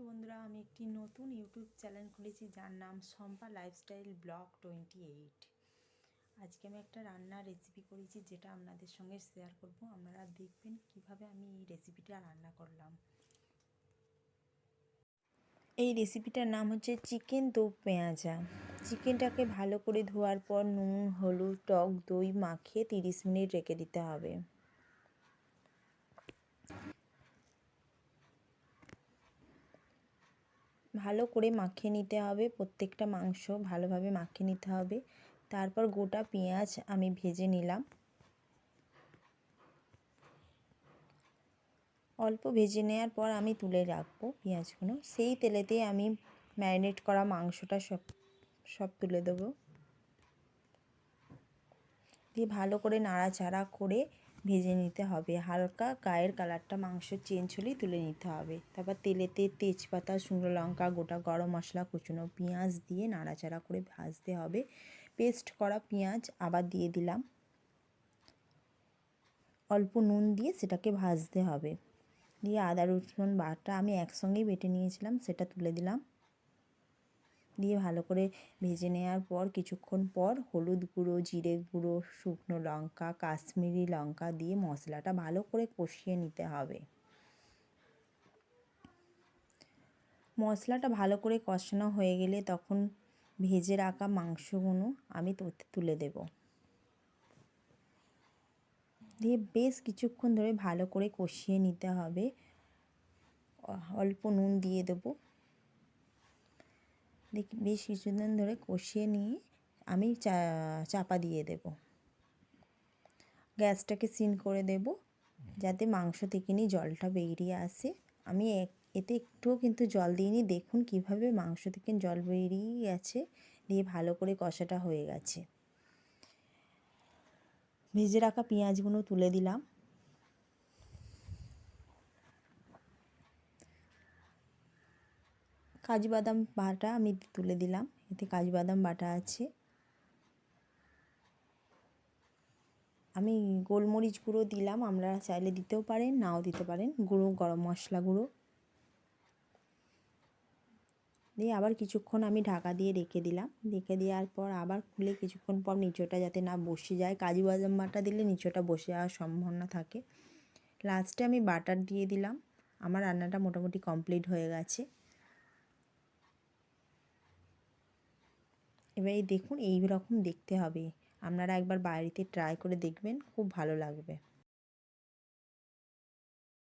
High বন্ধুরা, আমি একটি নতুন ইউটিউব চ্যানেল খুলেছি যার নাম শম্পা লাইফস্টাইল ব্লগ 28। আজকে আমি একটা রান্নার রেসিপি করেছি যেটা আপনাদের সঙ্গে শেয়ার করব। আপনারা দেখবেন কিভাবে আমি এই রেসিপিটা রান্না করলাম। এই রেসিপিটার নাম হচ্ছে চিকেন দো পেঁয়াজা। চিকেনটাকে ভালো করে ধোয়ার পর নুন, হলুদ, টক দই মাখিয়ে 30 মিনিট রেখে দিতে হবে। ভালো করে মাখিয়ে নিতে হবে, প্রত্যেকটা মাংস ভালোভাবে মাখিয়ে নিতে হবে। তারপর গোটা পেঁয়াজ আমি ভেজে নিলাম। অল্প ভেজে নেওয়ার পর আমি তুলে রাখবো পেঁয়াজগুলো। সেই তেলেতে আমি ম্যারিনেট করা মাংসটা সব তুলে দেবো, দিয়ে ভালো করে নাড়াচাড়া করে ভেজে নিতে হবে। হালকা গায়ের কালারটা মাংস চেঞ্জ হলেই তুলে নিতে হবে। তারপর তেলেতে তেজপাতা, শুকনো লঙ্কা, গোটা গরম মশলা, কুচনো পেঁয়াজ দিয়ে নাড়াচাড়া করে ভাজতে হবে। পেস্ট করা পেঁয়াজ আবার দিয়ে দিলাম, অল্প নুন দিয়ে সেটাকে ভাজতে হবে। দিয়ে আদা রসুন বাটা আমি একসঙ্গেই বেটে নিয়েছিলাম, সেটা তুলে দিলাম। দিয়ে ভালো করে ভেজে নেওয়ার পর কিছুক্ষণ পর হলুদ গুঁড়ো, জিরে গুঁড়ো, শুকনো লঙ্কা, কাশ্মীরি লঙ্কা দিয়ে মশলাটা ভালো করে কষিয়ে নিতে হবে। মশলাটা ভালো করে কষানো হয়ে গেলে তখন ভেজে রাখা মাংসগুলো আমি তুলে দেব। দিয়ে বেশ কিছুক্ষণ ধরে ভালো করে কষিয়ে নিতে হবে। অল্প নুন দিয়ে দেবো। বেশ কিছুদিন ধরে কষিয়ে নিয়ে আমি চাপা দিয়ে দেব। গ্যাসটাকে সিম করে দেব যাতে মাংস থেকে নিয়ে জলটা বেরিয়ে আসে। আমি এতে একটুও কিন্তু জল দিইনি, দেখুন কিভাবে মাংস থেকে জল বেরিয়ে গেছে। দিয়ে ভালো করে কষাটা হয়ে গেছে। ভেজে রাখা পেঁয়াজগুলো তুলে দিলাম। কাজু বাদাম বাটা আমি তুলে দিলাম, এতে কাজু বাদাম বাটা আছে। আমি গোলমরিচ গুঁড়ো দিলাম, আপনারা চাইলে দিতেও পারেন, নাও দিতে পারেন। গুঁড়ো গরম মশলা গুঁড়ো দিয়ে আবার কিছুক্ষণ আমি ঢাকা দিয়ে রেখে দিলাম। রেখে দেওয়ার পর আবার খুলে কিছুক্ষণ পর নিচটা যাতে না বসে যায়, কাজু বাদাম বাটা দিলে নিচটা বসে যাওয়ার সম্ভাবনা থাকে। লাস্টে আমি বাটার দিয়ে দিলাম। আমার রান্নাটা মোটামুটি কমপ্লিট হয়ে গেছে। এবার এই দেখুন, এই রকম দেখতে হবে। আপনারা একবার বাড়িতে ট্রাই করে দেখবেন, খুব ভালো লাগবে।